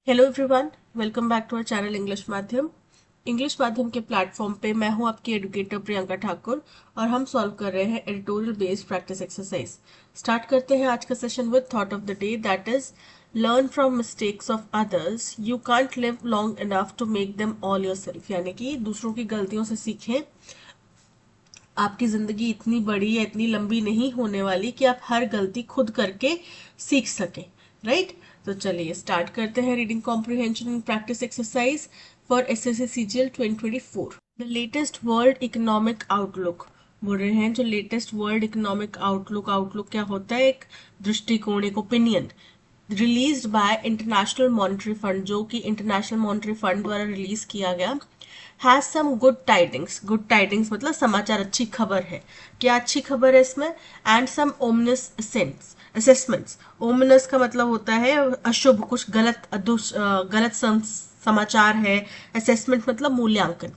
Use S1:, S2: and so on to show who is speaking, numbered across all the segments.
S1: Hello everyone, welcome back to our channel English माध्यम के platform पे मैं हूं आपकी एडुकेटर प्रियंका ठाकुर और हम सॉल्व कर रहे हैं editorial based practice exercise. Start करते हैं आज का session with thought of the day, that is learn from mistakes of others, you can't live long enough to make them all yourself. यानी कि दूसरों की गलतियों से सीखें। आपकी जिंदगी इतनी बड़ी या इतनी लंबी नहीं होने वाली कि आप हर गलती खुद करके सीख सकें, राइट? तो चलिए स्टार्ट करते हैं reading comprehension and practice exercise for SSC CGL 2024। The latest world economic outlook बोल रहे हैं। जो लेटेस्ट वर्ल्ड इकोनॉमिक आउटलुक क्या होता है? एक दृष्टिकोण, एक opinion released by International Monetary Fund, जो कि इंटरनेशनल मॉनेटरी फंड द्वारा रिलीज किया गया, has some good tidings. Good tidings मतलब समाचार, अच्छी खबर है। क्या अच्छी खबर है इसमें? And some ominous assessments. Ominous का मतलब होता है अशुभ, कुछ गलत समाचार है। असेसमेंट मतलब मूल्यांकन।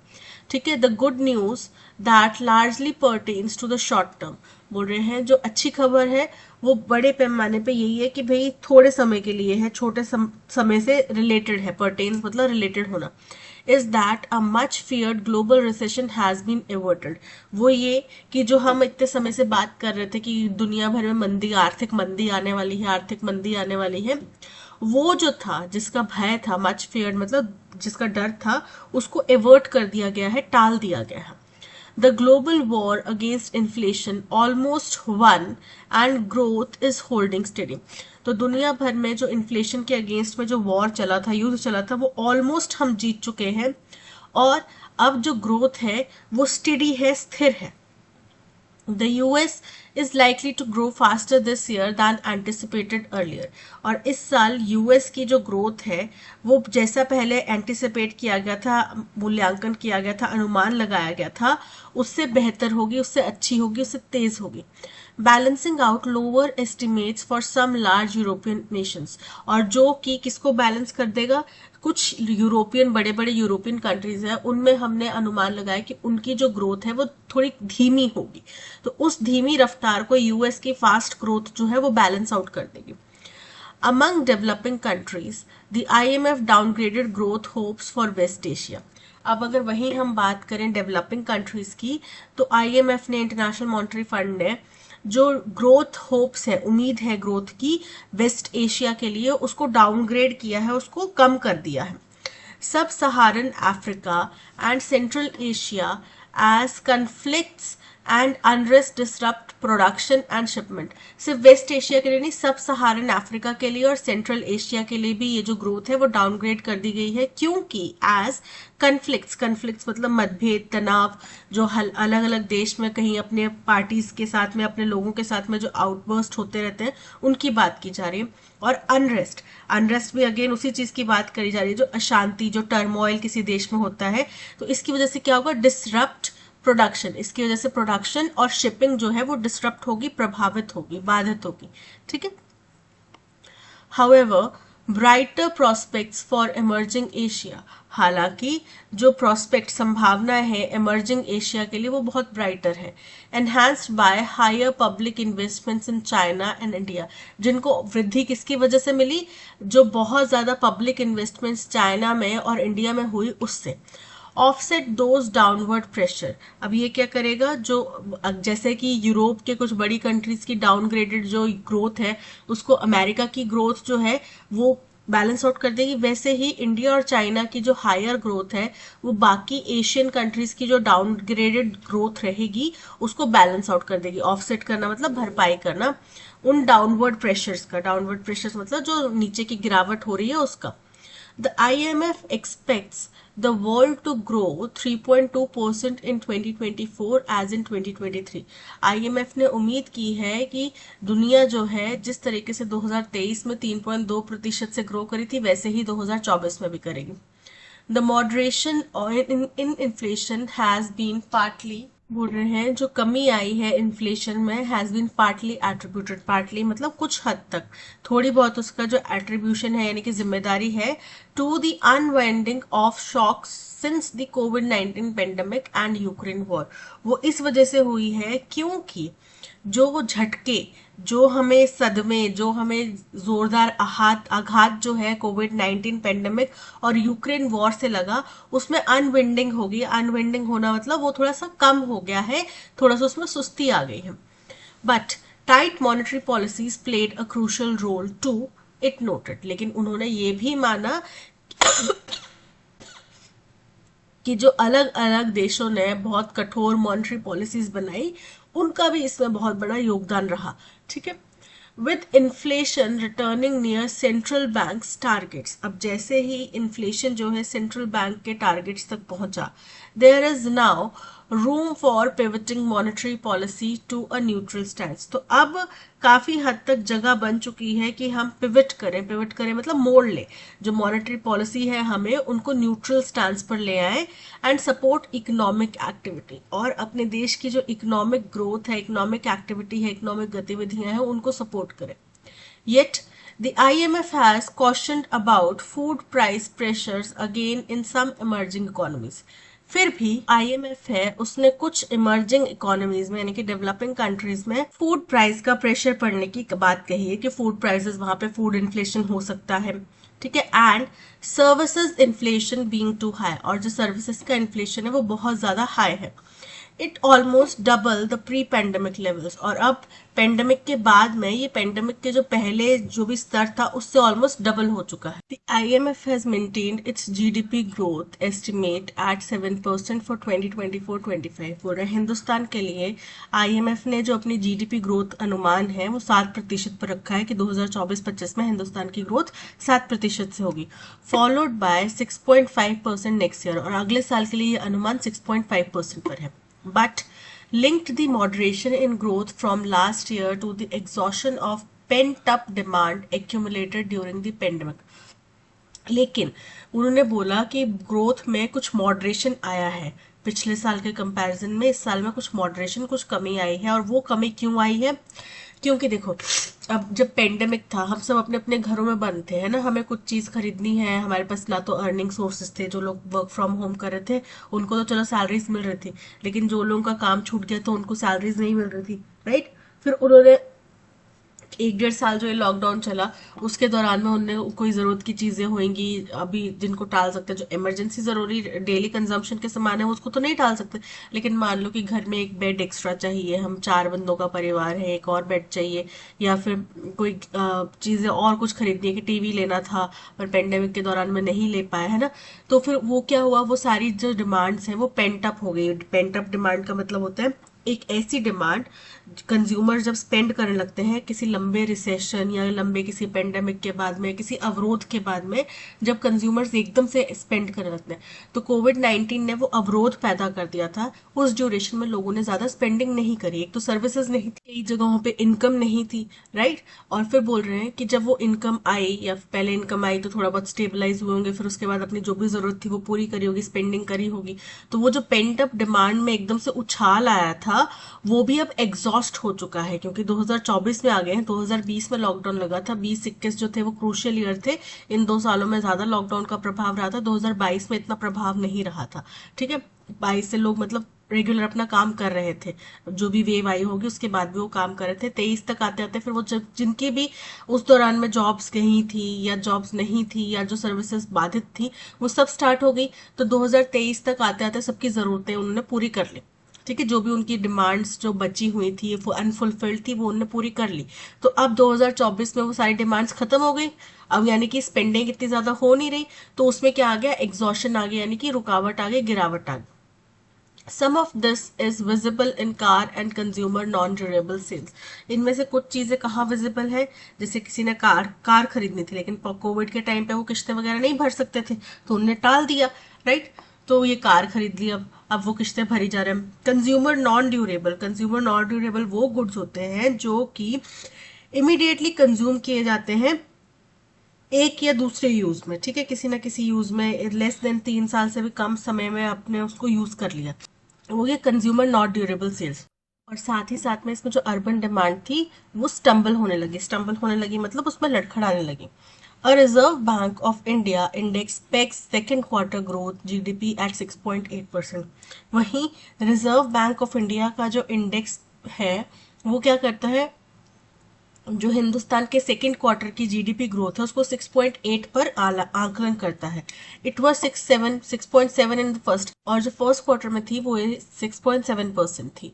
S1: ठीक है। The good news that largely pertains to the short term, बोल रहे हैं जो अच्छी खबर है वो बड़े पैमाने पे यही है कि भाई थोड़े समय के लिए है, छोटे समय से रिलेटेड है। पर्टेन्स मतलब रिलेटेड होना। Is that a much feared global recession has been averted. वो ये कि जो हम इतने समय से बात कर रहे थे कि दुनिया भर में मंदी, आर्थिक मंदी आने वाली है, आर्थिक मंदी आने वाली है, वो जो था, जिसका भय था, मच फियर्ड मतलब जिसका डर था, उसको एवर्ट कर दिया गया है, टाल दिया गया है। The global war against inflation almost won and growth is holding steady. तो दुनिया भर में जो इन्फ्लेशन के अगेंस्ट में जो वॉर चला था, युद्ध चला था, वो ऑलमोस्ट हम जीत चुके हैं और अब जो ग्रोथ है वो स्टेडी है, स्थिर है। The US is likely to grow faster this year than anticipated earlier. और इस साल यूएस की जो ग्रोथ है वो जैसा पहले एंटिसिपेट किया गया था, मूल्यांकन किया गया था, अनुमान लगाया गया था, उससे बेहतर होगी, उससे अच्छी होगी, उससे तेज होगी। Balancing out lower estimates for some large European nations, और जो कि किसको बैलेंस कर देगा? कुछ यूरोपियन, बड़े बड़े यूरोपियन कंट्रीज हैं, उनमें हमने अनुमान लगाया कि उनकी जो ग्रोथ है वो थोड़ी धीमी होगी। तो उस धीमी रफ्तार को यूएस की फास्ट ग्रोथ जो है वो बैलेंस आउट कर देगी। Among developing countries the IMF downgraded growth hopes for West Asia. अब अगर वहीं हम बात करें डेवलपिंग कंट्रीज की, तो आईएमएफ ने, इंटरनेशनल मॉनेटरी फंड ने, जो ग्रोथ होप्स है, उम्मीद है ग्रोथ की वेस्ट एशिया के लिए, उसको डाउनग्रेड किया है, उसको कम कर दिया है। Sub Saharan Africa and Central Asia as conflicts and unrest disrupt production and shipment. सिर्फ वेस्ट एशिया के लिए नहीं, सब सहारन अफ्रीका के लिए और सेंट्रल एशिया के लिए भी ये जो ग्रोथ है वो डाउनग्रेड कर दी गई है। क्योंकि एज कन्फ्लिक्ट्स मतलब मतभेद, तनाव, जो अलग अलग देश में कहीं अपने पार्टीज के साथ में, अपने लोगों के साथ में जो आउटबर्स्ट होते रहते हैं, उनकी बात की जा रही है। और अनरेस्ट भी अगेन उसी चीज की बात करी जा रही है, जो अशांति, जो टर्मोइल किसी देश में होता है, तो इसकी वजह से क्या होगा? Disrupt production. इसकी वजह से प्रोडक्शन और शिपिंग जो है वो डिसरप्ट होगी, प्रभावित होगी, बाधित होगी। ठीक है। However brighter prospects for emerging Asia, हालांकि जो प्रोस्पेक्ट, संभावना है इमर्जिंग एशिया के लिए, वो बहुत ब्राइटर है। Enhanced by higher public investments in China and India, जिनको वृद्धि किसकी वजह से मिली? जो बहुत ज्यादा पब्लिक इन्वेस्टमेंट्स चाइना में और इंडिया में हुई, उससे। ऑफसेट दोज डाउनवर्ड प्रेशर, अब ये क्या करेगा? जो जैसे कि यूरोप के कुछ बड़ी कंट्रीज की डाउनग्रेडेड जो ग्रोथ है, उसको अमेरिका की ग्रोथ जो है वो बैलेंस आउट कर देगी, वैसे ही इंडिया और चाइना की जो हायर ग्रोथ है वो बाकी एशियन कंट्रीज की जो डाउनग्रेडेड ग्रोथ रहेगी उसको बैलेंस आउट कर देगी। ऑफसेट करना मतलब भरपाई करना उन डाउनवर्ड प्रेशर्स का। डाउनवर्ड प्रेशर्स मतलब जो नीचे की गिरावट हो रही है उसका। The IMF expects the world to grow 3.2% in 2024 as in 2023. IMF ने उम्मीद की है कि दुनिया जो है जिस तरीके से 2023 में 3.2% से ग्रो करी थी, वैसे ही 2024 में भी करेगी। The moderation in inflation has been partly, बोल रहे हैं जो कमी आई है इन्फ्लेशन में, has been partly attributed, partly मतलब कुछ हद तक, थोड़ी बहुत उसका जो एट्रीब्यूशन है यानी कि जिम्मेदारी है, to the unwinding of shocks since the कोविड-19 पेंडेमिक एंड यूक्रेन वॉर। वो इस वजह से हुई है क्योंकि जो वो झटके, जो हमें सदमे, जो हमें जोरदार आघात जो है कोविड-19 पेंडेमिक और यूक्रेन वॉर से लगा, उसमें अनविंडिंग होगी। अनविंडिंग होना मतलब वो थोड़ा सा कम हो गया है, थोड़ा सा उसमें सुस्ती आ गई है। But tight monetary policies played a crucial role too, it noted. लेकिन उन्होंने ये भी माना कि जो अलग अलग देशों ने बहुत कठोर मॉनेटरी पॉलिसीज बनाई, उनका भी इसमें बहुत बड़ा योगदान रहा। ठीक है। With inflation returning near central bank targets, अब जैसे ही इन्फ्लेशन जो है सेंट्रल बैंक के टारगेट्स तक पहुंचा, there is now room for pivoting monetary policy to a neutral stand. तो अब काफी हद तक जगह बन चुकी है कि हम पिवट करें मतलब मोड़ लें, जो मॉनेटरी पॉलिसी है हमें उनको न्यूट्रल स्टैंड पर ले आए एंड सपोर्ट इकोनॉमिक एक्टिविटी, और अपने देश की जो इकोनॉमिक ग्रोथ है, इकोनॉमिक एक्टिविटी है, इकोनॉमिक गतिविधियां हैं, उनको सपोर्ट करें। Yet, the IMF has cautioned about food price pressures again in some emerging economies. फिर भी IMF है, उसने कुछ इमर्जिंग इकोनॉमीज में यानी कि डेवलपिंग कंट्रीज में फूड प्राइस का प्रेशर पड़ने की बात कही है कि फूड प्राइसेस वहां पे फूड इन्फ्लेशन हो सकता है। ठीक है। And services inflation being too high, और जो सर्विसेज का इन्फ्लेशन है वो बहुत ज्यादा हाई है। It almost double the pre pandemic levels, और अब पेंडेमिक के बाद में ये पेंडेमिक के जो पहले जो भी स्तर था उससे ऑलमोस्ट डबल हो चुका है। The IMF has maintained its GDP growth estimate at 7% for 2024-25। बोल रहे हिंदुस्तान के लिए IMF ने जो अपनी GDP ग्रोथ अनुमान है वो 7% पर रखा है कि 2024-25 में हिंदुस्तान की ग्रोथ 7% से होगी, फॉलोड बाय 6.5% नेक्स्ट ईयर, और अगले साल के लिए ये अनुमान 6.5% पर है। But linked the moderation in growth from last year to the exhaustion of pent-up demand accumulated during the pandemic. लेकिन उन्होंने बोला कि ग्रोथ में कुछ मॉडरेशन आया है, पिछले साल के कंपैरिजन में इस साल में कुछ मॉडरेशन, कुछ कमी आई है। और वो कमी क्यों आई है? क्योंकि देखो, अब जब पेंडेमिक था हम सब अपने अपने घरों में बंद थे, है ना, हमें कुछ चीज खरीदनी है, हमारे पास ना तो अर्निंग सोर्सेज थे, जो लोग वर्क फ्रॉम होम कर रहे थे उनको तो चलो सैलरीज मिल रही थी, लेकिन जो लोगों का काम छूट गया तो उनको सैलरीज नहीं मिल रही थी, राइट। फिर उन्होंने 1-1.5 साल जो ये लॉकडाउन चला उसके दौरान में उन्हें कोई ज़रूरत की चीज़ें होंगी अभी जिनको टाल सकते हैं, जो इमरजेंसी ज़रूरी डेली कंजम्पशन के सामान है उसको तो नहीं टाल सकते, लेकिन मान लो कि घर में एक बेड एक्स्ट्रा चाहिए, हम 4 बंदों का परिवार है, एक और बेड चाहिए, या फिर कोई चीज़ें और कुछ खरीदनी है कि टीवी लेना था पर पेंडेमिक के दौरान में नहीं ले पाया, है ना। तो फिर वो क्या हुआ, वो सारी जो डिमांड्स हैं वो पेंट अप हो गई। पेंट अप डिमांड का मतलब होता है एक ऐसी डिमांड, कंज्यूमर जब स्पेंड करने लगते हैं किसी लंबे रिसेशन या लंबे किसी पेंडेमिक के बाद में, किसी अवरोध के बाद में, जब कंज्यूमर्स एकदम से स्पेंड करने लगते हैं, तो कोविड-19 ने वो अवरोध पैदा कर दिया था। उस ड्यूरेशन में लोगों ने ज्यादा स्पेंडिंग नहीं करी, एक तो सर्विसेज नहीं थी, कई जगहों पे इनकम नहीं थी, राइट। और फिर बोल रहे हैं कि जब वो इनकम आई, या पहले इनकम आई तो थोड़ा बहुत स्टेबलाइज हुए होंगे, फिर उसके बाद अपनी जो भी जरूरत थी वो पूरी करी होगी, स्पेंडिंग करी होगी, तो वो जो पेंट अप डिमांड में एकदम से उछाल आया था वो भी अब एग्जॉस्ट हो चुका है, क्योंकि 2024 में आ गए हैं। 2020 में लॉकडाउन लगा था, 20-21 जो थे वो क्रूशियल ईयर थे, इन 2 सालों में ज्यादा लॉकडाउन का प्रभाव रहा था, 2022 में इतना प्रभाव नहीं रहा था। ठीक है। 22 से लोग मतलब रेगुलर अपना काम कर रहे थे, जो भी वेव आई होगी उसके बाद भी वो काम कर रहे थे। 23 तक आते आते फिर वो जिनकी भी उस दौरान में जॉब्स कहीं थी या जॉब्स नहीं थी या जो सर्विसेज बाधित थी वो सब स्टार्ट हो गई, तो 2023 तक आते आते सबकी जरूरतें उन्होंने पूरी कर ली। ठीक है। जो भी उनकी डिमांड्स जो बची हुई थी वो अनफुलफिल्ड थी वो उन्होंने पूरी कर ली। तो अब 2024 में वो सारी डिमांड्स खत्म हो गई, अब यानी कि स्पेंडिंग इतनी ज्यादा हो नहीं रही, तो उसमें क्या आ गया, एग्जॉशन आ गया, यानी कि रुकावट आ गई, गिरावट आ गई। Some of this is visible in car and consumer non-durable sales. इनमें से कुछ चीजें कहाँ विजिबल है, जैसे किसी ने कार खरीदनी थी लेकिन कोविड के टाइम पे वो किस्तें वगैरह नहीं भर सकते थे तो उन्होंने टाल दिया, राइट। तो ये कार खरीद ली, अब वो किस्तें भरी जा रहे हैं। कंज्यूमर नॉन ड्यूरेबल वो गुड्स होते हैं जो कि इमीडिएटली कंज्यूम किए जाते हैं एक या दूसरे यूज में, ठीक है, किसी ना किसी यूज में, लेस देन 3 साल से भी कम समय में आपने उसको यूज कर लिया, वो ये कंज्यूमर नॉट ड्यूरेबल सेल्स। और साथ ही साथ में इसमें जो अर्बन डिमांड थी वो स्टम्बल होने लगी मतलब उसमें लड़खड़ाने लगी। A Reserve Bank of India index pegs second quarter growth GDP at 6.8%। वहीं रिजर्व बैंक ऑफ इंडिया का जो इंडेक्स है वो क्या करता है, जो हिंदुस्तान के सेकेंड क्वार्टर की जीडीपी ग्रोथ है उसको 6.8 पर आकलन करता है। It was 6.7 in the first, और जो फर्स्ट क्वार्टर में थी वो 6.7% थी।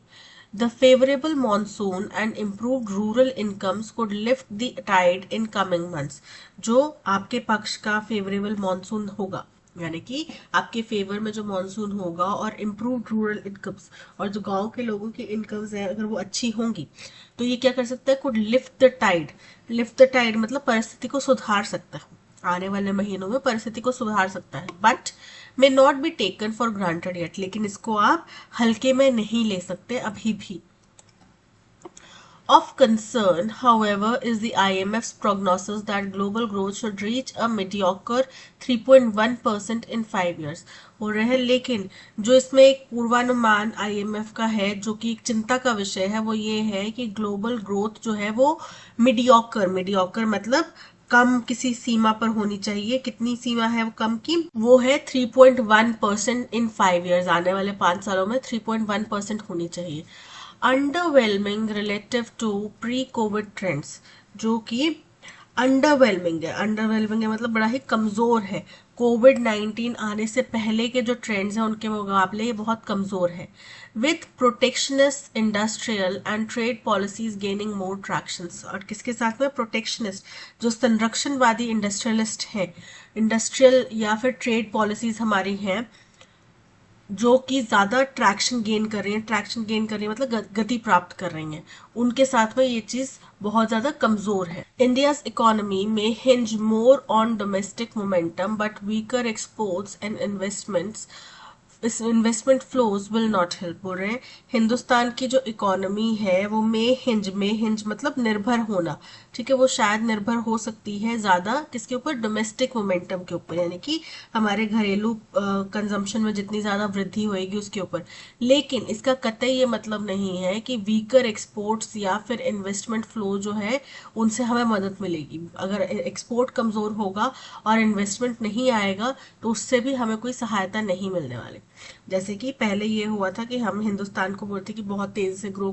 S1: The favourable monsoon and improved rural incomes could lift the tied in coming months. जो आपके पक्ष का फेवरेबल मानसून होगा, यानी कि आपके फेवर में जो मानसून होगा, और इम्प्रूव्ड रूरल इनकम्स, और जो गांव के लोगों की इनकम्स है अगर वो अच्छी होंगी, तो ये क्या कर सकता है, could lift the tide. Lift the tide मतलब परिस्थिति को सुधार सकता है, आने वाले महीनों में परिस्थिति को सुधार सकता है। But may not be taken for granted yet, लेकिन इसको आप हल्के में नहीं ले सकते अभी भी। Of concern, however, is the IMF's prognosis that global growth should reach a mediocre 3.1% in 5 years. हो रहे हैं, लेकिन जो इसमें एक पूर्वानुमान IMF का है जो कि एक चिंता का विषय है, वो ये है कि ग्लोबल ग्रोथ जो है वो मीडियोकर मतलब कम किसी सीमा पर होनी चाहिए। कितनी सीमा है वो कम की, वो है 3.1% इन 5 ईयर्स, आने वाले 5 सालों में 3.1% होनी चाहिए। Underwhelming relative to pre Covid trends, जो कि अंडरवेलमिंग है मतलब बड़ा ही कमजोर है। कोविड-19 आने से पहले के जो ट्रेंड्स हैं उनके मुकाबले ये बहुत कमजोर है। With protectionist industrial and trade policies gaining more tractions, और किसके साथ में, प्रोटेक्शनिस्ट जो संरक्षणवादी इंडस्ट्रियलिस्ट है, इंडस्ट्रियल या फिर ट्रेड पॉलिसीज हमारी हैं जो कि ज्यादा ट्रैक्शन गेन कर रही है मतलब गति प्राप्त कर रही हैं, उनके साथ में ये चीज बहुत ज्यादा कमजोर है। इंडियाज इकोनॉमी में hinges more on domestic momentum but weaker exports and investments, is investment flows will not help. बोल रहे हैं हिंदुस्तान की जो इकोनॉमी है वो में हिंज मतलब निर्भर होना, ठीक है, वो शायद निर्भर हो सकती है ज्यादा किसके ऊपर, डोमेस्टिक मोमेंटम के ऊपर, यानी कि हमारे घरेलू कंजम्पशन में जितनी ज्यादा वृद्धि होगी उसके ऊपर। लेकिन इसका कतई ये मतलब नहीं है कि वीकर एक्सपोर्ट्स या फिर इन्वेस्टमेंट फ्लो जो है उनसे हमें मदद मिलेगी। अगर एक्सपोर्ट कमजोर होगा और इन्वेस्टमेंट नहीं आएगा तो उससे भी हमें कोई सहायता नहीं मिलने वाली। जैसे कि पहले ये हुआ था कि हम हिंदुस्तान को बोलते कि बहुत तेजी से ग्रो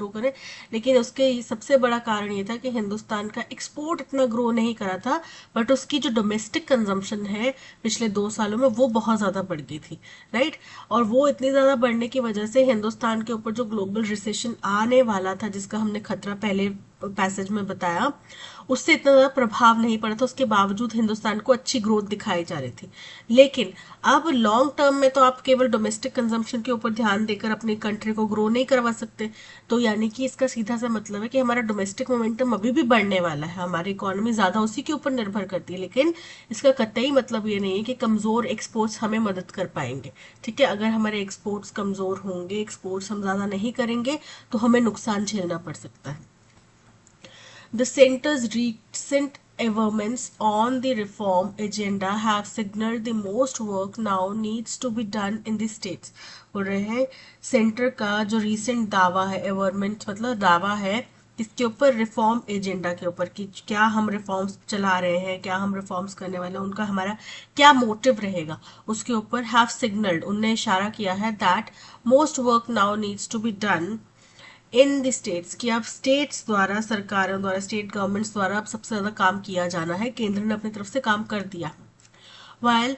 S1: करें, लेकिन उसके सबसे बड़ा कारण ये था कि हिंदुस्तान का एक्सपोर्ट इतना ग्रो नहीं करा था, बट उसकी जो डोमेस्टिक कंजम्पशन है पिछले 2 सालों में वो बहुत ज्यादा बढ़ गई थी, राइट। और वो इतनी ज्यादा बढ़ने की वजह से हिंदुस्तान के ऊपर जो ग्लोबल रिसेशन आने वाला था, जिसका हमने खतरा पहले पैसेज में बताया, उससे इतना ज्यादा प्रभाव नहीं पड़ा था। उसके बावजूद हिंदुस्तान को अच्छी ग्रोथ दिखाई जा रही थी। लेकिन अब लॉन्ग टर्म में तो आप केवल डोमेस्टिक कंजम्पशन के ऊपर ध्यान देकर अपनी कंट्री को ग्रो नहीं करवा सकते। तो यानी कि इसका सीधा सा मतलब है कि हमारा डोमेस्टिक मोमेंटम अभी भी बढ़ने वाला है, हमारी इकोनॉमी ज्यादा उसी के ऊपर निर्भर करती है, लेकिन इसका कतई मतलब ये नहीं है कि कमजोर एक्सपोर्ट्स हमें मदद कर पाएंगे। ठीक है, अगर हमारे एक्सपोर्ट्स कमजोर होंगे, एक्सपोर्ट्स हम ज्यादा नहीं करेंगे तो हमें नुकसान झेलना पड़ सकता है। The center's recent achievements on the reform agenda have signaled the most work now needs to be done in the states. बोल रहे हैं सेंटर का जो रिसेंट दावा है, अचीवमेंट मतलब दावा है इसके ऊपर, रिफॉर्म एजेंडा के ऊपर कि क्या हम रिफॉर्म्स चला रहे हैं, क्या हम रिफॉर्म्स करने वाले हैं, उनका हमारा क्या मोटिव रहेगा, उसके ऊपर हैव सिग्नल्ड, उनने इशारा किया है that most work now needs to be done in the states, कि अब स्टेट्स द्वारा, सरकारों द्वारा, स्टेट गवर्नमेंट्स द्वारा अब सबसे ज्यादा काम किया जाना है, केंद्र ने अपनी तरफ से काम कर दिया। While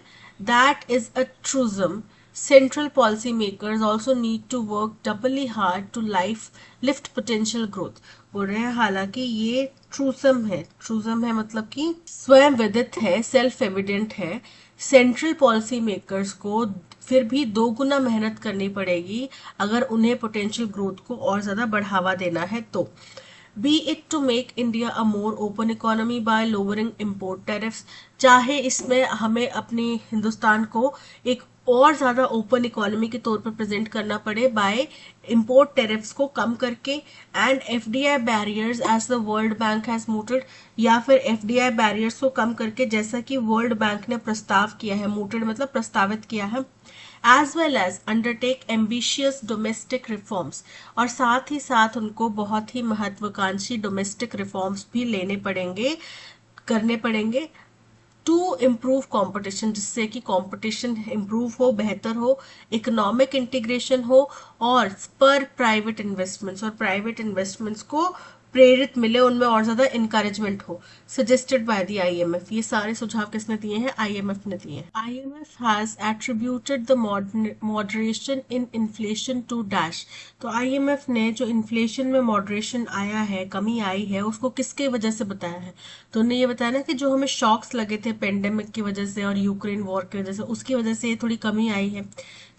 S1: that is a truism, central policy makers also need to work doubly hard to lift potential growth. बोल रहे हैं हालांकि ये ट्रूजम है मतलब कि स्वयं विदित है, सेल्फ एविडेंट है, सेंट्रल पॉलिसी मेकर्स को फिर भी 2 गुना मेहनत करनी पड़ेगी अगर उन्हें पोटेंशियल ग्रोथ को और ज्यादा बढ़ावा देना है तो। Be it to make India a more open economy by lowering import tariffs, चाहे इसमें हमें अपनी हिंदुस्तान को एक और ज्यादा ओपन इकोनॉमी के तौर पर प्रेजेंट करना पड़े बाय इम्पोर्ट टैरिफ्स को कम करके, and FDI barriers as the World Bank has mooted, या फिर एफडीआई बैरियर्स को कम करके जैसा कि वर्ल्ड बैंक ने प्रस्ताव किया है, मोटेड मतलब प्रस्तावित किया है, as well as undertake ambitious domestic reforms, और साथ ही साथ उनको बहुत ही महत्वाकांक्षी डोमेस्टिक रिफॉर्म्स भी लेने पड़ेंगे, करने पड़ेंगे, टू इम्प्रूव कंपटीशन, जिससे कि कंपटीशन इम्प्रूव हो, बेहतर हो, इकोनॉमिक इंटीग्रेशन हो, और पर प्राइवेट इन्वेस्टमेंट्स, और प्राइवेट इन्वेस्टमेंट्स को प्रेरित मिले, उनमें और ज्यादा इंकरेजमेंट हो, सजेस्टेड बाय द आईएमएफ। ये सारे सुझाव किसने दिए हैं? आईएमएफ ने दिए हैं। IMF has attributed the moderation in inflation to dash. तो आईएमएफ ने जो इन्फ्लेशन में मॉडरेशन आया है, कमी आई है, उसको किसके वजह से बताया है? तो उन्हें ये बताया ना कि जो हमें शॉक्स लगे थे पेंडेमिक की वजह से और यूक्रेन वॉर की वजह से, उसकी वजह से ये थोड़ी कमी आई है।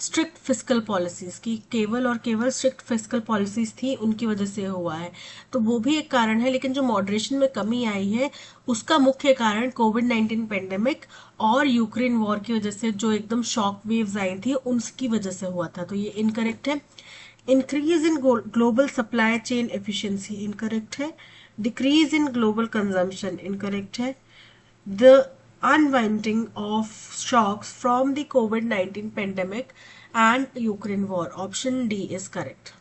S1: स्ट्रिक्ट फिस्कल पॉलिसीज की, केवल और केवल स्ट्रिक्ट फिस्कल पॉलिसीज थी, उनकी वजह से हुआ है, तो वो भी एक कारण है। लेकिन जो मॉडरेशन में कमी आई है, उसका मुख्य कारण कोविड-19 पेंडेमिक और यूक्रेन वॉर की वजह से जो एकदम शॉक वेव्स आई थी, उसकी वजह से हुआ था। तो ये इनकरेक्ट है। Increase in global supply chain efficiency, incorrect है। Decrease in global consumption, incorrect है। The unwinding of shocks from the COVID-19 pandemic and Ukraine war. Option D is correct.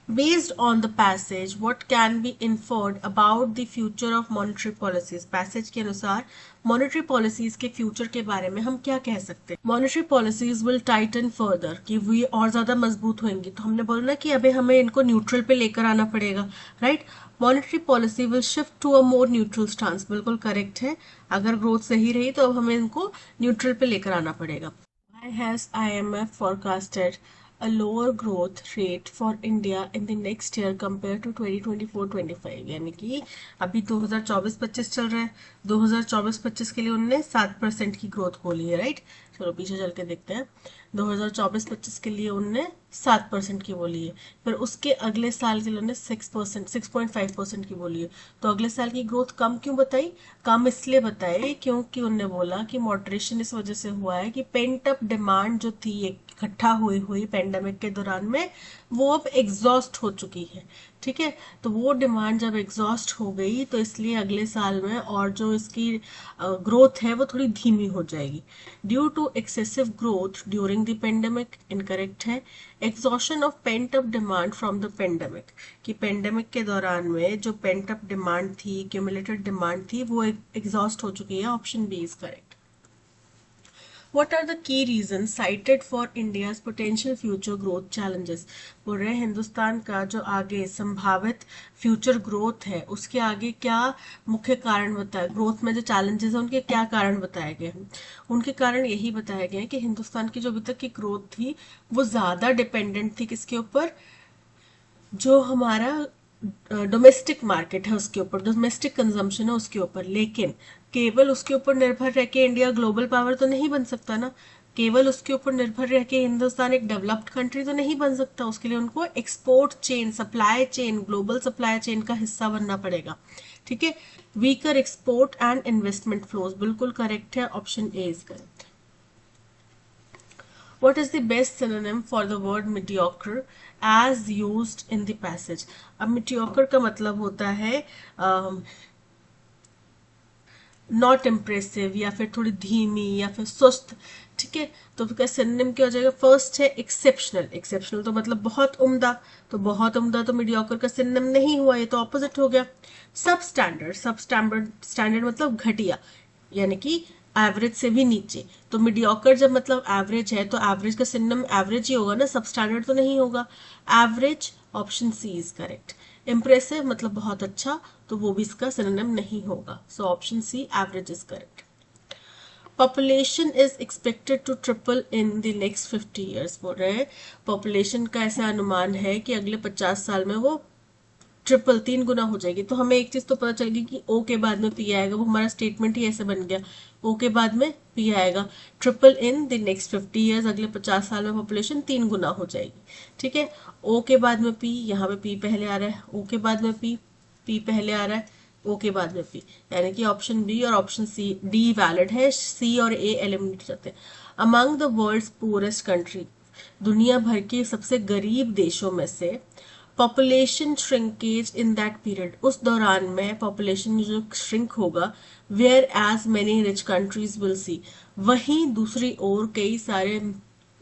S1: Based on the passage, what can be inferred about the future of monetary policies? Passage के अनुसार monetary policies के future के बारे में हम क्या कह सकते हैं? Monetary policies will tighten further, कि वे और ज्यादा मजबूत होंगी। तो हमने बोला ना कि अभी हमें इनको न्यूट्रल पे लेकर आना पड़ेगा, right? Monetary policy will shift to a more neutral stance, बिल्कुल करेक्ट है। अगर ग्रोथ सही रही तो अब हमें इनको न्यूट्रल पे लेकर आना पड़ेगा। Why has IMF forecasted a lower growth rate for India in the next year compared to 2024-25? यानी कि अभी 2024-25 चल रहा है, 2024-25 के लिए उन्होंने 7% की ग्रोथ बोली है, राइट? चलो पीछे चल के देखते हैं। 2024-25 के लिए उन्होंने 7% की बोली है, फिर उसके अगले साल के लिए उन्होंने 6%, 6.5% की बोली है। तो अगले साल की ग्रोथ कम क्यों बताई? कम इसलिए बताए क्योंकि उन्होंने बोला कि मॉडरेशन इस वजह से हुआ है कि पेंट अप डिमांड जो थी इकट्ठा हुई हुई पेंडेमिक के दौरान में, वो अब एग्जॉस्ट हो चुकी है। ठीक है, तो वो डिमांड जब एग्जॉस्ट हो गई तो इसलिए अगले साल में और जो इसकी ग्रोथ है वो थोड़ी धीमी हो जाएगी। Due to excessive growth during the pandemic, incorrect है। Exhaustion of pent up demand from the pandemic, कि पेंडेमिक के दौरान में जो पेंट अप डिमांड थी, क्यूमुलेटेड डिमांड थी, वो एग्जॉस्ट हो चुकी है। Option B is correct. What are the key reasons cited for India's potential future growth challenges? बोल रहे हैं हिंदुस्तान का जो आगे संभावित फ्यूचर ग्रोथ है, उसके आगे क्या मुख्य कारण बताए, ग्रोथ में जो चैलेंजेस है उनके क्या कारण बताए गए हैं? उनके कारण यही बताए गए हैं कि हिंदुस्तान की जो अभी तक की ग्रोथ थी वो ज्यादा डिपेंडेंट थी किसके ऊपर? जो हमारा डोमेस्टिक मार्केट है उसके ऊपर, डोमेस्टिक कंजम्पशन है उसके ऊपर। लेकिन केवल उसके ऊपर निर्भर रह के इंडिया ग्लोबल पावर तो नहीं बन सकता ना, केवल उसके ऊपर निर्भर रह के हिंदुस्तान एक डेवलप्ड कंट्री तो नहीं बन सकता। उसके लिए उनको export chain, supply chain, global supply chain का हिस्सा बनना पड़ेगा। ठीक है, weaker export and investment flows, बिल्कुल करेक्ट है। Option A is correct. What is the best synonym for the word mediocre as used in the passage? अब mediocre का मतलब होता है नॉट इम्प्रेसिव, या फिर थोड़ी धीमी, या फिर सुस्त। ठीक है, तो फिर सिनोनिम क्या हो जाएगा? फर्स्ट है एक्सेप्शनल, एक्सेप्शनल तो मतलब बहुत उम्दा, तो बहुत उम्दा तो मीडियोकर का सिनोनिम नहीं हुआ, ये तो ऑपोजिट हो गया। सब स्टैंडर्ड, सब स्टैंडर्ड, स्टैंडर्ड मतलब घटिया, यानी कि एवरेज से भी नीचे। तो मीडियोकर जब मतलब एवरेज है तो एवरेज का सिनोनिम एवरेज ही होगा ना, सब स्टैंडर्ड तो नहीं होगा। Average, option C is correct. Impressive मतलब बहुत अच्छा, तो वो भी इसका सिनोनिम नहीं होगा। So option C average is correct. Population is expected to triple in the next 50 years, बोल रहे हैं पॉपुलेशन का ऐसा अनुमान है कि अगले 50 साल में वो ट्रिपल, 3 गुना हो जाएगी। तो हमें एक चीज तो पता चल गई कि ओ के बाद में पी आएगा, वो हमारा स्टेटमेंट ही ऐसे बन गया, ओ के बाद में पी आएगा। Triple in the next 50 years, अगले 50 साल में पॉपुलेशन 3 गुना हो जाएगी। ठीक है, ओ के बाद में पी, यहाँ पे पी पहले आ रहा है, ओ के बाद में पी, पी पहले आ रहा है, ओ के बाद में पी, यानी कि ऑप्शन बी और ऑप्शन सी, डी वैलिड है, सी और ए एलिमिनेट हो जाते हैं। Among the world's poorest country, दुनिया भर के सबसे गरीब देशों में से population shrinkage in that period, उस दौरान में पॉपुलेशन जो श्रिंक होगा, where as many rich countries will see, वहीं दूसरी ओर कई सारे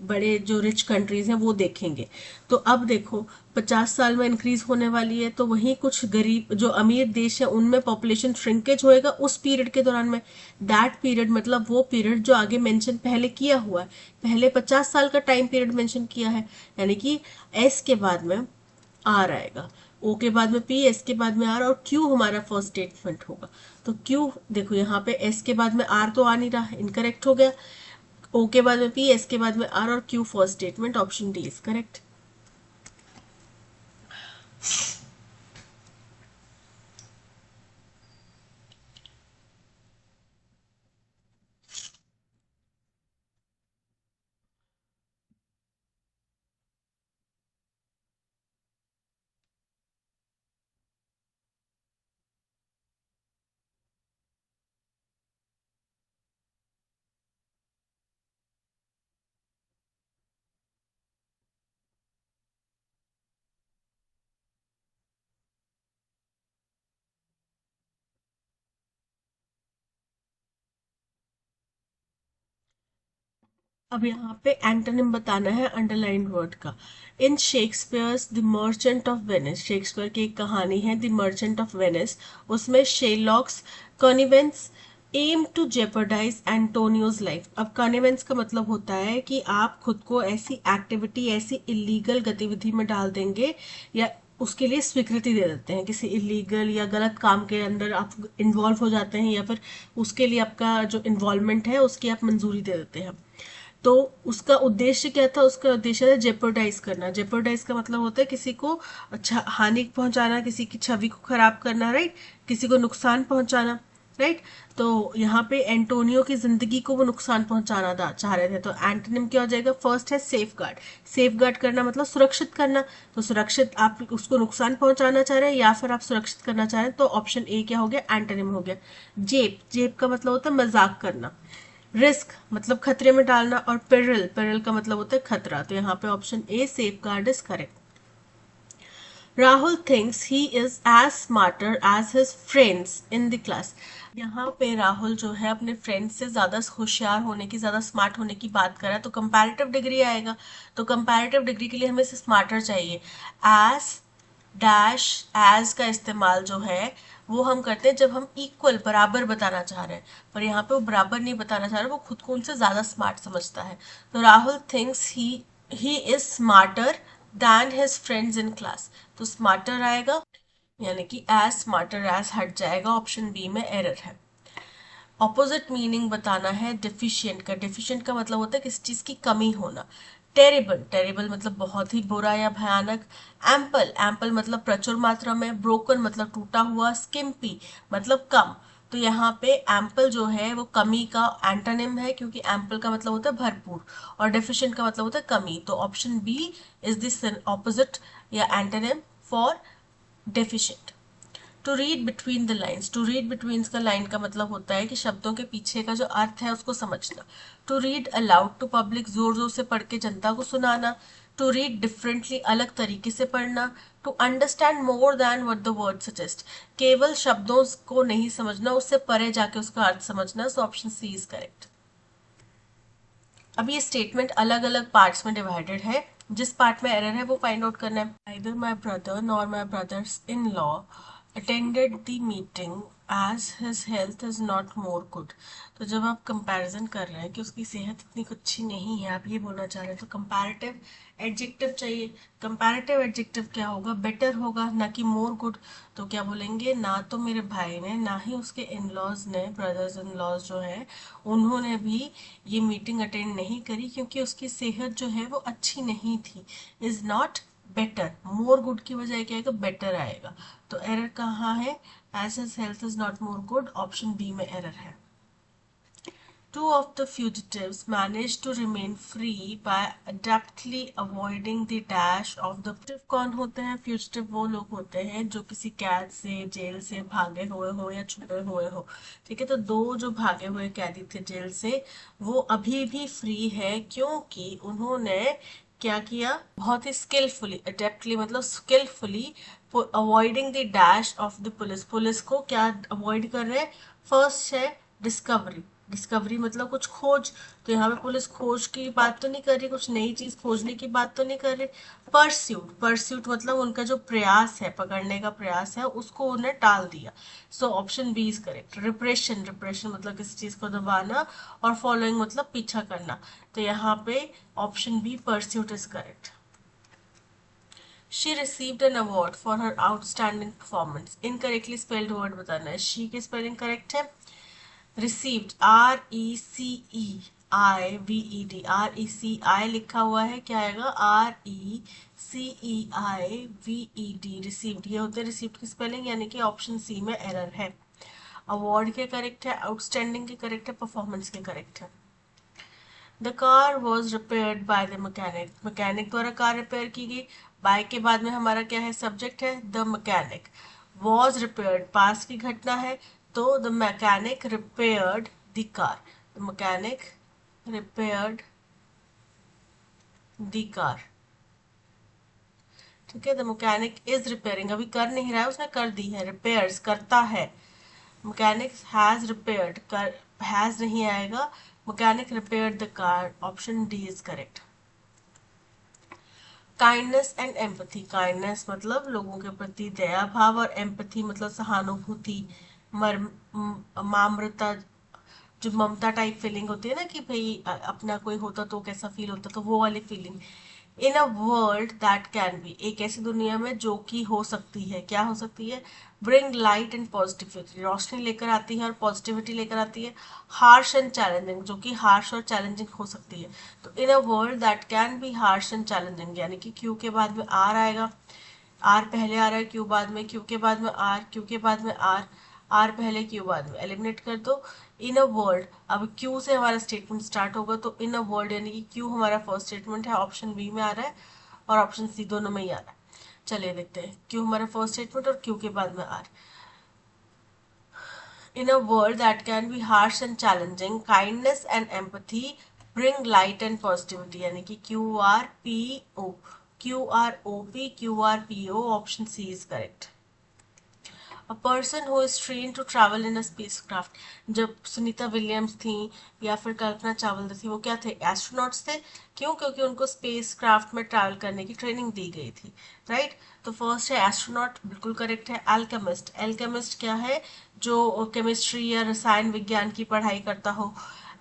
S1: बड़े जो रिच कंट्रीज हैं वो देखेंगे। तो अब देखो 50 साल में इंक्रीज होने वाली है, तो वहीं कुछ गरीब जो अमीर देश है उनमें पॉपुलेशन श्रिंकेज होएगा उस पीरियड के दौरान में। दैट पीरियड मतलब वो पीरियड जो आगे मेंशन पहले किया हुआ है, पहले 50 साल का टाइम पीरियड मेंशन किया है, यानी कि एस के बाद में आर आएगा, ओ के बाद में पी, एस के बाद में आर, और क्यू हमारा फर्स्ट स्टेटमेंट होगा। तो क्यू देखो यहाँ पे एस के बाद में आर तो आ नहीं रहा, इनकरेक्ट हो गया। ओ के बाद में पी, एस के बाद में आर, और Q first statement, option D is correct. अब यहाँ पे एंटोनिम बताना है अंडरलाइन वर्ड का। In Shakespeare's the merchant of Venice, Shakespeare की एक कहानी है द मर्चेंट ऑफ वेनिस, उसमें Shylock's connivance aim to jeopardize Antonio's life. अब कॉनिवेंस का मतलब होता है कि आप खुद को ऐसी एक्टिविटी, ऐसी इलीगल गतिविधि में डाल देंगे या उसके लिए स्वीकृति दे देते हैं, किसी इलीगल या गलत काम के अंदर आप इन्वॉल्व हो जाते हैं, या फिर उसके लिए आपका जो इन्वॉल्वमेंट है उसकी आप मंजूरी दे देते हैं। तो उसका उद्देश्य क्या था? उसका उद्देश्य था जेपर्डाइज करना। जेपर्डाइज का मतलब होता है किसी को अच्छा हानि पहुंचाना, किसी की छवि को खराब करना, राइट, किसी को नुकसान पहुंचाना, राइट। तो यहाँ पे एंटोनियो की जिंदगी को वो नुकसान पहुंचाना चाह रहे थे, तो एंटोनिम क्या हो जाएगा? फर्स्ट है सेफ गार्ड। सेफ गार्ड करना मतलब सुरक्षित करना, तो सुरक्षित आप उसको नुकसान पहुंचाना चाह रहे हैं या फिर आप सुरक्षित करना चाह रहे हैं, तो ऑप्शन ए क्या हो गया? एंटोनिम हो गया। जेप, जेप का मतलब होता है मजाक करना। रिस्क मतलब खतरे में डालना, और पेरिल, पेरिल का मतलब होता है खतरा। तो यहाँ पे option A safeguard is correct. Rahul thinks he is as smarter as his friends in the class. यहाँ पे राहुल जो है अपने फ्रेंड्स से ज्यादा होशियार होने की, ज्यादा स्मार्ट होने की बात कर रहा है, तो कंपैरेटिव डिग्री आएगा। तो कंपैरेटिव डिग्री के लिए हमें स्मार्टर चाहिए। एज डैश एज का इस्तेमाल जो है वो हम करते हैं जब हम इक्वल, बराबर बताना चाह रहे हैं, पर यहाँ पे वो बराबर नहीं बताना चाह रहा, वो खुद को उनसे ज्यादा स्मार्ट समझता है। तो Rahul thinks he is smarter than his friends in class, तो स्मार्टर आएगा, यानी कि एज स्मार्टर एज हट जाएगा, ऑप्शन बी में एरर है। ऑपोजिट मीनिंग बताना है डिफिशियंट का। डिफिशियंट का मतलब होता है किसी चीज की कमी होना। टेरिबल, टेरिबल मतलब बहुत ही बुरा या भयानक। एम्पल, एम्पल मतलब प्रचुर मात्रा में। ब्रोकन मतलब टूटा हुआ। स्किम्पी मतलब कम। तो यहाँ पे एम्पल जो है वो कमी का एंटोनिम है, क्योंकि एम्पल का मतलब होता है भरपूर और डेफिशिएंट का मतलब होता है कमी। तो option B is this opposite या antonym for deficient. To read between the lines, to read between का लाइन का मतलब होता है कि शब्दों के पीछे का जो अर्थ है उसको समझना। To read aloud to public, जोर जोर से पढ़ के जनता को सुनाना। टू रीड डिफरेंटली, अलग तरीके से पढ़ना। To understand more than what the word suggest, केवल शब्दों को नहीं समझना, उससे परे जाके उसका अर्थ समझना। So option C is correct. अब ये स्टेटमेंट अलग अलग पार्ट्स में डिवाइडेड है, जिस पार्ट में एरर है वो फाइंड आउट करना है। Either my brother nor my brothers in law attended the meeting as his health is not more good. तो जब आप कंपैरिजन कर रहे हैं कि उसकी सेहत इतनी अच्छी नहीं है, आप ये बोलना चाह रहे हैं, तो कंपैरेटिव एडजेक्टिव चाहिए। कंपैरेटिव एडजेक्टिव क्या होगा? बेटर होगा, ना कि मोर गुड। तो क्या बोलेंगे? ना तो मेरे भाई ने, ना ही उसके इन लॉज ने, ब्रदर्स इन लॉज जो है उन्होंने भी ये मीटिंग अटेंड नहीं करी, क्योंकि उसकी सेहत जो है वो अच्छी नहीं थी। Is not better, more good की बजाय क्या आएगा? बेटर आएगा। तो एरर कहाँ है? As his health is not more good, option B में एरर है। Two of the fugitives managed to remain free by adeptly avoiding the dash of the fugitive। कौन होते हैं फ्यूजिटिव? वो लोग होते हैं जो किसी कैद से, जेल से भागे हुए हो या छुपे हुए हो। ठीक है, तो दो जो भागे हुए कैदी थे जेल से, वो अभी भी फ्री है, क्योंकि उन्होंने क्या किया? बहुत ही स्किलफुली, अडेप्टली मतलब skilfully avoiding the dash of the police. Police को क्या अवॉइड कर रहे हैं? फर्स्ट है डिस्कवरी, डिस्कवरी मतलब कुछ खोज, तो यहाँ पे पुलिस खोज की बात तो नहीं कर रही, कुछ नई चीज खोजने की बात तो नहीं कर रही। परस्यूट, परस्यूट मतलब उनका जो प्रयास है, पकड़ने का प्रयास है, उसको उन्हें टाल दिया। So option B is correct. Repression, repression मतलब किसी चीज को दबाना, और फॉलोइंग मतलब पीछा करना। तो यहाँ पे option B pursuit is correct. She received an award for her outstanding performance. Incorrectly spelled word बताना है। she की spelling correct है। received, RECEIVED, RECI लिखा हुआ है, क्या आएगा RECEIVED, रिसीव्ड। ये होते हैं रिसीव्ड की स्पेलिंग, यानी कि ऑप्शन सी में एरर है। अवार्ड के करेक्ट है, आउटस्टैंडिंग के करेक्ट है, परफॉर्मेंस के करेक्ट है। The car was repaired by the mechanic, mechanic द्वारा कार रिपेयर की गई। बाय के बाद में हमारा क्या है, सब्जेक्ट है द मैकेनिक। वॉज रिपेयर्ड पास की घटना है, तो the mechanic repaired the car, the mechanic repaired the car. ठीक है, द मैकेनिक इज रिपेयरिंग, अभी कर नहीं रहा है, उसने कर दी है, रिपेयर्स करता है। मैकेनिक हैज रिपेयर्ड, कर हैज नहीं आएगा, mechanic repaired the car, option D is correct. Kindness and empathy, kindness मतलब लोगों के प्रति दया भाव, और एम्पथी मतलब सहानुभूति, मामृता, जो ममता टाइप फीलिंग होती है ना, कि भाई अपना कोई होता तो कैसा फील होता, तो वो वाली feeling. In a world that can B, एक ऐसी दुनिया में जो कि हो सकती है, क्या हो सकती है, ब्रिंग लाइट एंड पॉजिटिविटी, रोशनी लेकर आती है और पॉजिटिविटी लेकर आती है। हार्श एंड चैलेंजिंग, जो कि हार्श और चैलेंजिंग हो सकती है। तो in a world that can be harsh and challenging, यानी कि क्यू के बाद में आर आएगा, आर पहले आ रहा है, क्यू बाद में, क्यू के बाद में आर, क्यू के बाद में आर, आर पहले क्यू बाद में, एलिमिनेट कर दो। इन अ वर्ल्ड, अब क्यू से हमारा स्टेटमेंट स्टार्ट होगा, तो इन अ वर्ल्ड यानी कि क्यू हमारा फर्स्ट स्टेटमेंट है, ऑप्शन बी में आ रहा है और ऑप्शन सी, दोनों में ही आ रहा है। चलिए देखते हैं, क्यू हमारा फर्स्ट स्टेटमेंट और क्यू के बाद में are. In a world that can be harsh and challenging, kindness and empathy bring light and positivity, यानी कि QRPO, QROP, QRPO, option C is correct. A person who is trained to travel in a spacecraft, जब Sunita Williams थी या फिर कल्पना चावला थी, वो क्या थे, एस्ट्रोनॉट्स थे। क्यों, क्योंकि उनको स्पेस क्राफ्ट में ट्रैवल करने की ट्रेनिंग दी गई थी, राइट। तो फर्स्ट है एस्ट्रोनॉट, बिल्कुल करेक्ट है। एल्केमिस्ट, एल्केमिस्ट क्या है, जो केमिस्ट्री या रसायन विज्ञान की पढ़ाई करता हो।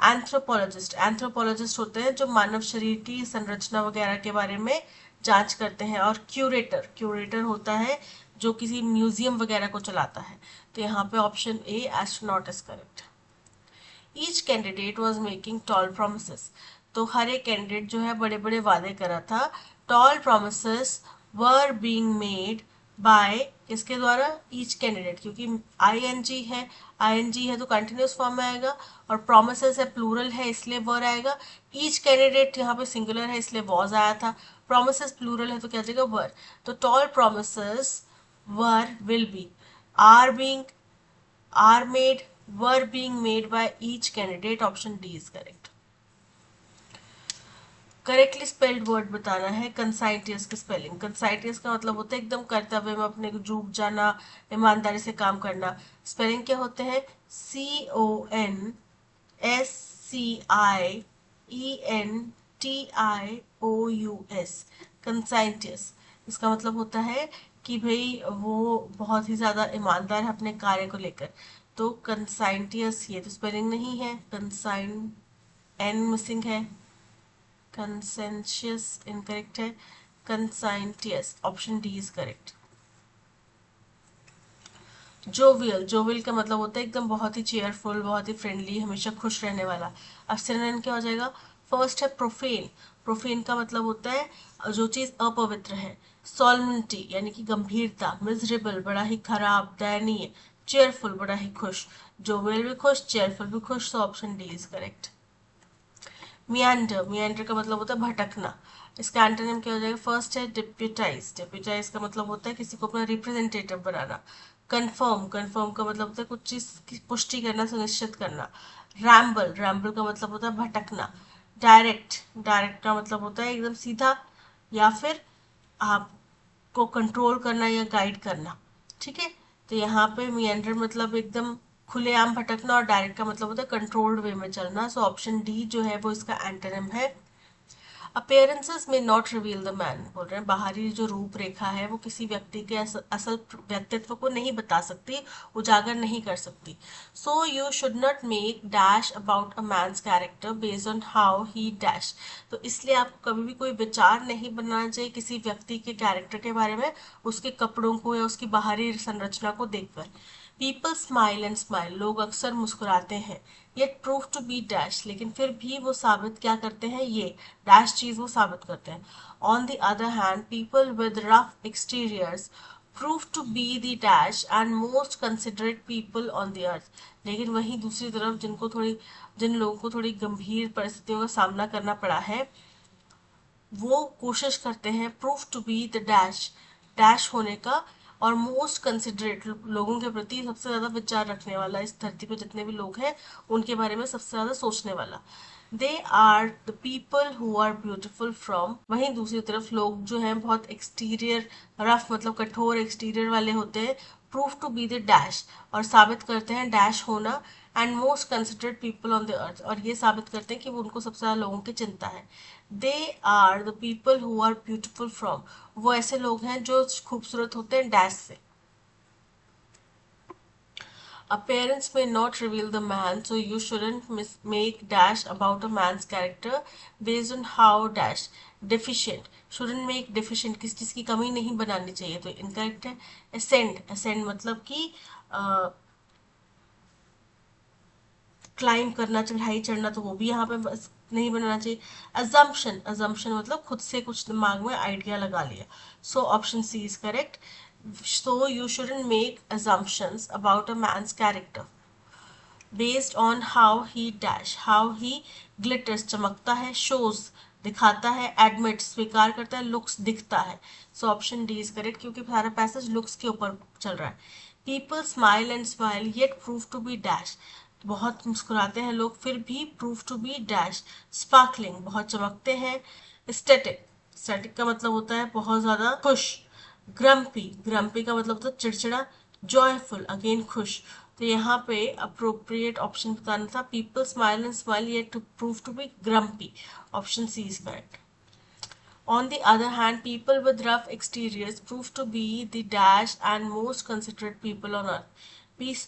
S1: एंथ्रोपोलॉजिस्ट, एंथ्रोपोलॉजिस्ट होते हैं जो मानव शरीर की संरचना वगैरह के बारे में जांच करते हैं। और क्यूरेटर, क्यूरेटर होता है जो किसी म्यूजियम वगैरह को चलाता है। तो यहाँ पे option A astronaut is correct. Each candidate was making tall promise, तो हर एक कैंडिडेट जो है बड़े बड़े वादे करा था। Tall promise were being made by, किसके द्वारा, ईच कैंडिडेट, क्योंकि आईएनजी है, आईएनजी है तो कंटिन्यूस फॉर्म में आएगा, और प्रोमिसेस है प्लूरल है इसलिए वर आएगा। ईच कैंडिडेट यहाँ पे सिंगुलर है इसलिए वॉज आया था, प्रोमिसेस प्लूरल है तो क्या जाएगा वर। तो tall promises were will be, are being, are made, were being made by each candidate, option D is correct। Correctly spelled word बताना है, कंसाइटियस की स्पेलिंग। कंसाइटियस का मतलब होता है एकदम कर्तव्य में अपने को डूब जाना, ईमानदारी से काम करना। स्पेलिंग क्या होते हैं, CONSCIENTIOUS, कंसाइटियस। इसका मतलब होता है कि भाई वो बहुत ही ज्यादा ईमानदार है अपने कार्य को लेकर। तो कंसाइटियस, ये तो स्पेलिंग नहीं है, कंसाइन, एन मिसिंग है, कंसेंशियस इनकरेक्ट है, कंसाइटियस, option D is correct. Jovial, jovial का मतलब होता है एकदम बहुत ही चेयरफुल, बहुत ही फ्रेंडली, हमेशा खुश रहने वाला। अब सिनोनिम क्या हो जाएगा, फर्स्ट है प्रोफेन, प्रोफेन का मतलब होता है जो चीज अपवित्र है। सॉल्मिनिटी यानी कि गंभीरता। मिजरेबल बड़ा ही खराब, दयनीय। चेयरफुल बड़ा ही खुश। जोवियल भी खुश, चेयरफुल भी खुश, तो ऑप्शन डी इज करेक्ट। मियांडर, मियांडर का मतलब होता है भटकना। इसका एंटोनिम क्या हो जाएगा, फर्स्ट है डिप्यूटाइज, डिप्यूटाइज का मतलब होता है किसी को अपना रिप्रेजेंटेटिव बनाना। कंफर्म, कंफर्म का मतलब होता है कुछ चीज की पुष्टि करना, सुनिश्चित करना। रैम्बल, रैम्बल का मतलब होता है भटकना। डायरेक्ट, डायरेक्ट का मतलब होता है एकदम सीधा, या फिर आपको कंट्रोल करना या गाइड करना। ठीक है, तो यहाँ पे मियांडर मतलब एकदम खुलेआम भटकना, और डायरेक्ट का मतलब होता है कंट्रोल्ड वे में चलना। सो ऑप्शन डी जो है वो इसका एंटोनिम है। अपेयरेंसेस में नॉट रिवील द मैन, बोल रहे हैं बाहरी जो रूपरेखा है वो किसी व्यक्ति के असल व्यक्तित्व को नहीं बता सकती, उजागर नहीं कर सकती। So you should not make dash about a man's character based on how he dash. तो इसलिए आपको कभी भी कोई विचार नहीं बनाना चाहिए किसी व्यक्ति के कैरेक्टर के बारे में उसके कपड़ों को या उसकी बाहरी संरचना को देखकर। पीपल स्माइल एंड स्माइल, लोग अक्सर मुस्कुराते हैं। Yet prove to be dash, लेकिन फिर भी वो साबित क्या करते हैं, ये डैश चीज वो साबित करते हैं। On the other hand people with rough exteriors prove to be the dash and most considerate people on the earth. लेकिन वहीं दूसरी तरफ जिन लोगों को थोड़ी गंभीर परिस्थितियों का सामना करना पड़ा है वो कोशिश करते हैं proof to be the dash, dash होने का, और मोस्ट कंसिडरेट, लोगों के प्रति सबसे ज्यादा विचार रखने वाला, इस धरती पे जितने भी लोग हैं उनके बारे में सबसे ज्यादा सोचने वाला। They are the people who are beautiful from, वहीं दूसरी तरफ लोग जो हैं बहुत एक्सटीरियर रफ मतलब कठोर एक्सटीरियर वाले होते हैं, prove to be the dash, और साबित करते हैं डैश होना, and most considerate people on the earth, और ये साबित करते हैं कि वो उनको सबसे ज्यादा लोगों की चिंता है। They are the people who are beautiful from, वो ऐसे लोग हैं जो खूबसूरत होते हैं डैश से। Appearance may not reveal the man, so you shouldn't make dash about a man's character based on how dash deficient, shouldn't make deficient, किस चीज की कमी नहीं बनानी चाहिए, तो इनकरेक्ट है। ascend, ascend मतलब कि क्लाइम करना, चढ़ाई चढ़ना, तो वो भी यहाँ पे बस नहीं बनाना चाहिए। अजम्पशन, अजम्पशन मतलब खुद से कुछ दिमाग में आइडिया लगा लिया। So option C is correct. So you shouldn't make assumptions about a man's character based on how he dash, how he glitters चमकता है, shows दिखाता है, admits स्वीकार करता है, looks दिखता है। So option D is correct क्योंकि सारा पैसेज लुक्स के ऊपर चल रहा है। People smile and smile yet prove to be dash, बहुत मुस्कुराते हैं लोग फिर भी prove to be dash sparkling, बहुत चमकते हैं। स्टैटिक, स्टैटिक का मतलब होता है बहुत ज्यादा खुश। ग्रम्पी, ग्रम्पी का मतलब होता है चिड़चिड़ा। जॉयफुल अगेन खुश। तो यहाँ पे अप्रोप्रिएट ऑप्शन बताना था people smile and smile yet to prove to be grumpy. Option C is correct. On the other hand, people with rough exteriors prove to be the dash and most considerate people on earth. Peace,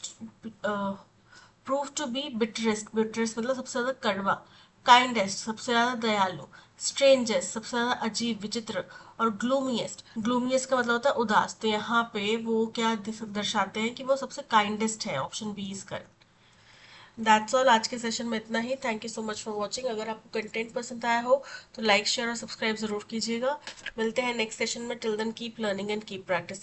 S1: prove to be bitterest, bitterest मतलब सबसे ज्यादा कड़वा। Kindest सबसे ज्यादा दयालु। Strangest सबसे ज्यादा अजीब विचित्र। और ग्लूमीएस्ट, ग्लूमीएस्ट का मतलब होता है उदास। तो यहाँ पे वो क्या दर्शाते हैं कि वो सबसे काइंडेस्ट है। Option B is correct. That's all, आज के सेशन में इतना ही। Thank you so much for watching. अगर आपको कंटेंट पसंद आया हो तो लाइक शेयर और सब्सक्राइब जरूर कीजिएगा। मिलते हैं नेक्स्ट सेशन में। Till then keep learning and keep practice.